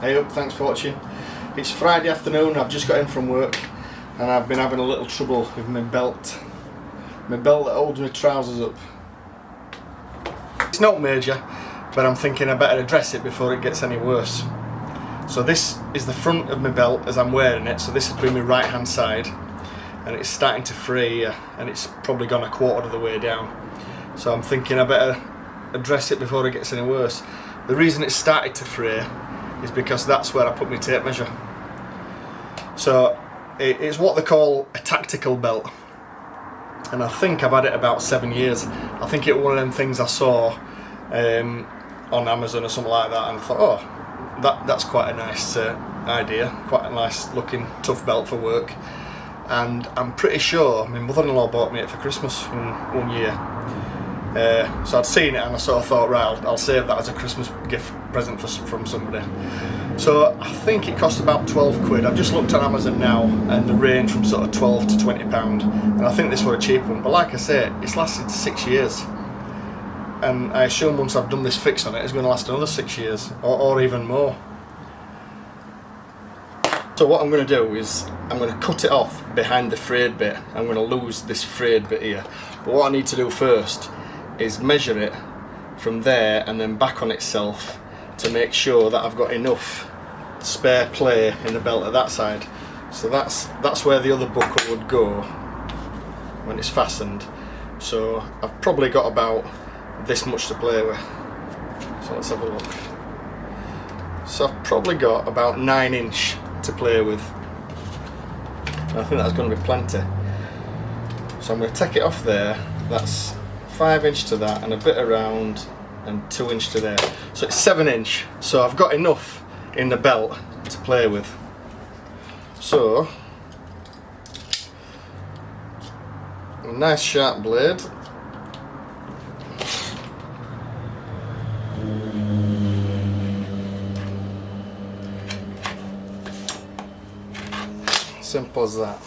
Hey up, thanks for watching. It's Friday afternoon, I've just got in from work and I've been having a little trouble with my belt. My belt that holds my trousers up. It's not major, but I'm thinking I better address it before it gets any worse. So this is the front of my belt as I'm wearing it, so this has been my right hand side and it's starting to fray here and it's probably gone a quarter of the way down. So I'm thinking I better address it before it gets any worse. The reason it started to fray is because that's where I put my tape measure. So it's what they call a tactical belt, and I think I've had it about 7 years. I think it was one of them things I saw on Amazon or something like that, and I thought, oh, that's quite a nice idea, quite a nice looking tough belt for work. And I'm pretty sure my mother-in-law bought me it for Christmas one year. So I'd seen it and I sort of thought, right, I'll save that as a Christmas gift present from somebody. So I think it cost about 12 quid. I've just looked on Amazon now and the range from sort of 12 to 20 pound, and I think this was a cheap one, but like I say, it's lasted 6 years, and I assume once I've done this fix on it, it's going to last another 6 years or even more. So what I'm going to do is I'm going to cut it off behind the frayed bit. I'm going to lose this frayed bit here, but what I need to do first is measure it from there and then back on itself to make sure that I've got enough spare play in the belt at that side. So that's where the other buckle would go when it's fastened. So I've probably got about this much to play with. So let's have a look. So I've probably got about 9 inch to play with. And I think that's going to be plenty. So I'm going to take it off there. That's 5 inch to that and a bit around and 2 inch to there. So it's 7 inch. So I've got enough in the belt to play with. So a nice sharp blade. Simple as that.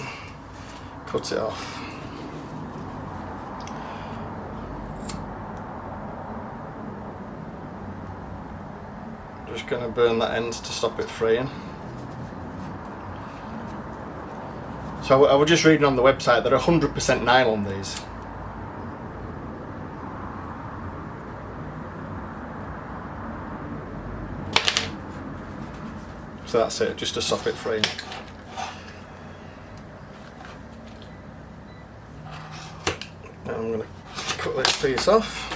Cut it off. Just going to burn that end to stop it fraying. So I was just reading on the website that 100% nylon these. So that's it, just to stop it fraying. Now I'm going to cut this piece off.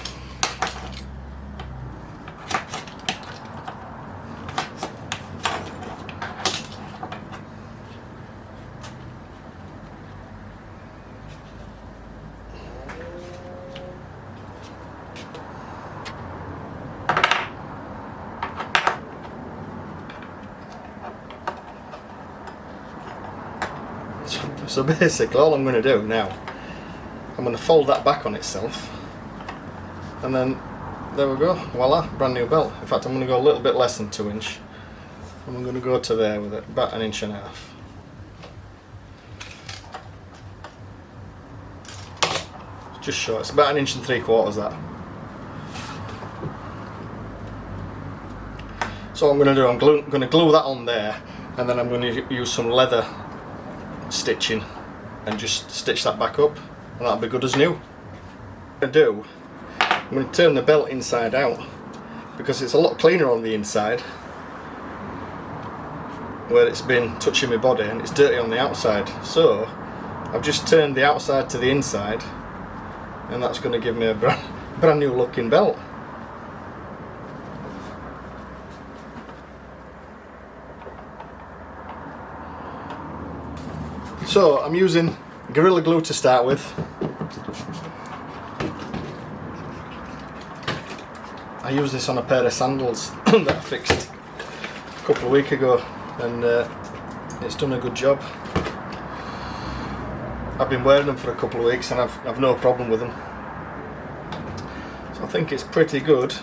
So basically all I'm going to do now, I'm going to fold that back on itself, and then there we go, voila, brand new belt. In fact, I'm going to go a little bit less than 2 inch. I'm going to go to there with it, about 1.5 inches. Just short, it's about 1.75 inches that. So what I'm going to do, I'm going to glue that on there, and then I'm going to use some leather stitching and just stitch that back up, and that'll be good as new. What I'm going to turn the belt inside out because it's a lot cleaner on the inside where it's been touching my body, and it's dirty on the outside. So I've just turned the outside to the inside, and that's going to give me a brand new looking belt. So I'm using Gorilla Glue to start with. I used this on a pair of sandals that I fixed a couple of weeks ago, and it's done a good job. I've been wearing them for a couple of weeks and I've no problem with them. So I think it's pretty good.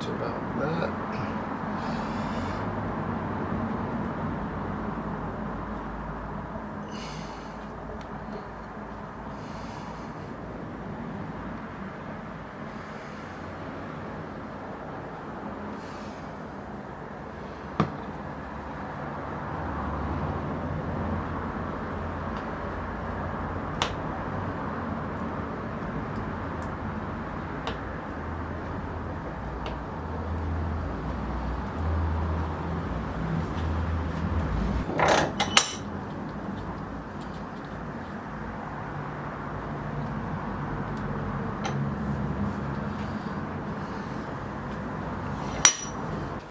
About that.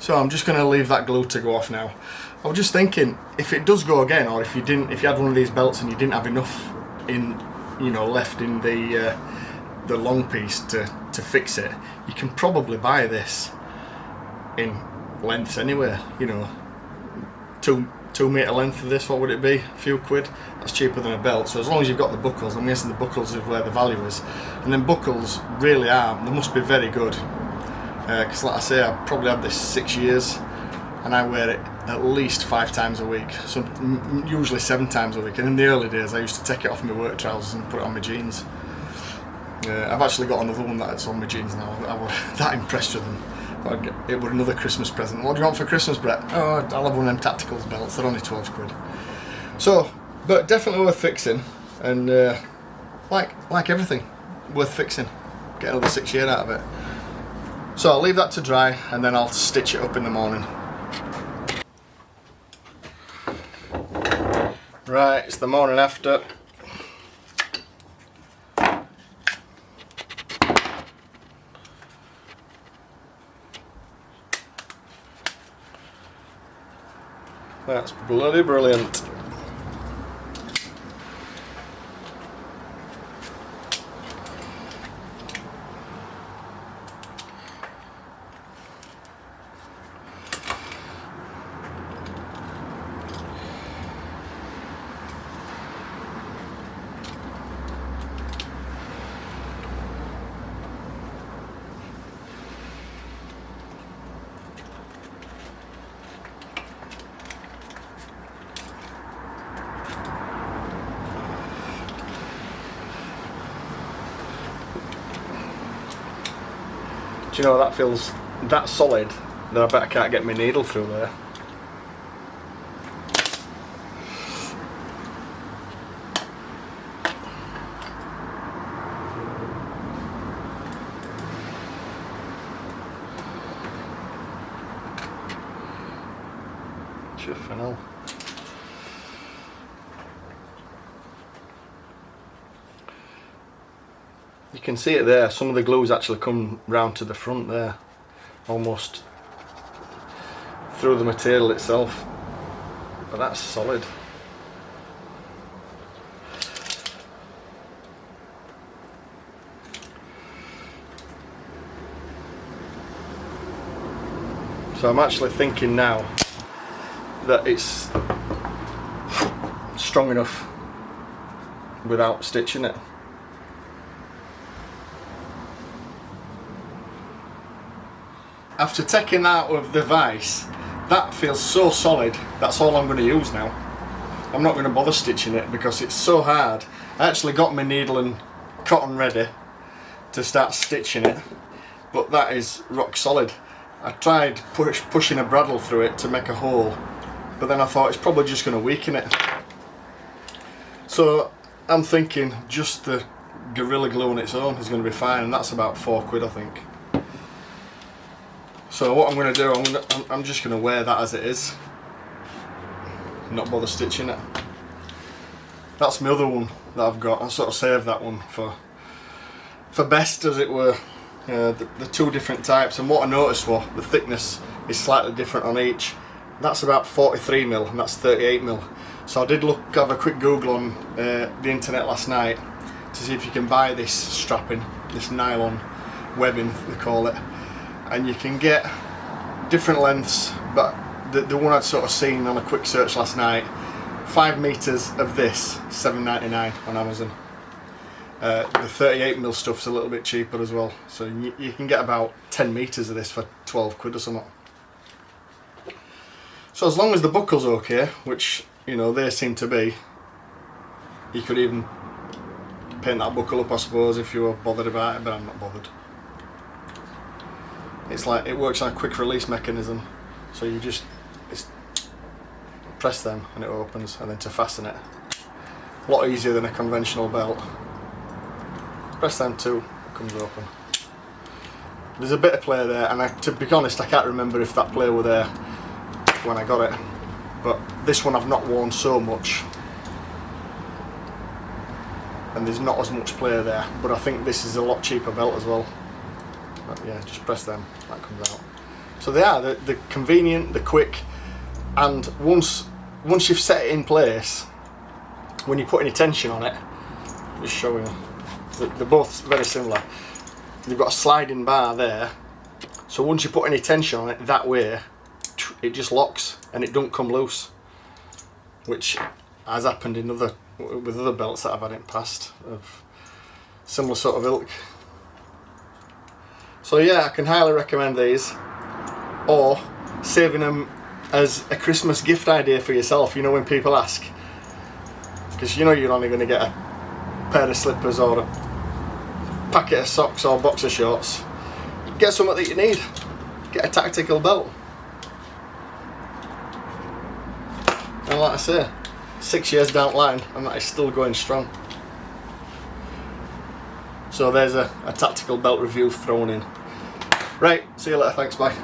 So I'm just going to leave that glue to go off now. I was just thinking, if it does go again, or if you had one of these belts and you didn't have enough left in the long piece to fix it, you can probably buy this in lengths anywhere. 2 metre length of this, what would it be? A few quid. That's cheaper than a belt. So as long as you've got the buckles, I'm guessing the buckles is where the value is. And then buckles really they must be very good. Because like I say, I've probably had this 6 years and I wear it at least 5 times a week, usually 7 times a week. And in the early days I used to take it off my work trousers and put it on my jeans. I've actually got another one that's on my jeans now. I was that impressed with them. It was another Christmas present. What do you want for Christmas, Brett? Oh, I'll have one of them tacticals belts, they're only 12 quid. So, but definitely worth fixing, and like everything, worth fixing. Get another 6 years out of it. So I'll leave that to dry and then I'll stitch it up in the morning. Right, it's the morning after. That's bloody brilliant. Do you know, that feels that solid that I bet I can't get my needle through there. Fennel. You can see it there, some of the glue's actually come round to the front there, almost through the material itself, but that's solid. So I'm actually thinking now that it's strong enough without stitching it. After taking out of the vise, that feels so solid, that's all I'm going to use now. I'm not going to bother stitching it because it's so hard. I actually got my needle and cotton ready to start stitching it, but that is rock solid. I tried pushing a bradawl through it to make a hole, but then I thought it's probably just going to weaken it. So I'm thinking just the Gorilla Glue on its own is going to be fine, and that's about 4 quid I think. So what I'm going to do, I'm just going to wear that as it is, not bother stitching it. That's my other one that I've got. I sort of saved that one for best, as it were. The 2 different types, and what I noticed was the thickness is slightly different on each. That's about 43mm and that's 38mm. So I did have a quick Google on the internet last night to see if you can buy this strapping, this nylon webbing they call it, and you can get different lengths, but the one I'd sort of seen on a quick search last night, 5 meters of this, $7.99 on Amazon. The 38mm stuff's a little bit cheaper as well, so you can get about 10 meters of this for 12 quid or something. So as long as the buckle's okay, which they seem to be, you could even paint that buckle up I suppose if you were bothered about it, but I'm not bothered. It's like, it works on a quick release mechanism, so you just press them and it opens, and then to fasten it, a lot easier than a conventional belt. Press them too, it comes open. There's a bit of play there, and to be honest I can't remember if that play were there when I got it, but this one I've not worn so much and there's not as much play there, but I think this is a lot cheaper belt as well. But yeah, just press them, that comes out. So they are, they're convenient, they're quick, and once you've set it in place, when you put any tension on it, just show you, they're both very similar. You've got a sliding bar there, so once you put any tension on it that way, it just locks and it don't come loose, which has happened with other belts that I've had in the past of similar sort of ilk. So yeah, I can highly recommend these, or saving them as a Christmas gift idea for yourself, you know, when people ask, because you know you're only going to get a pair of slippers or a packet of socks or boxer shorts. Get something that you need, get a tactical belt. And like I say, 6 years down the line and that is still going strong. So there's a tactical belt review thrown in. Right, see you later, thanks, bye.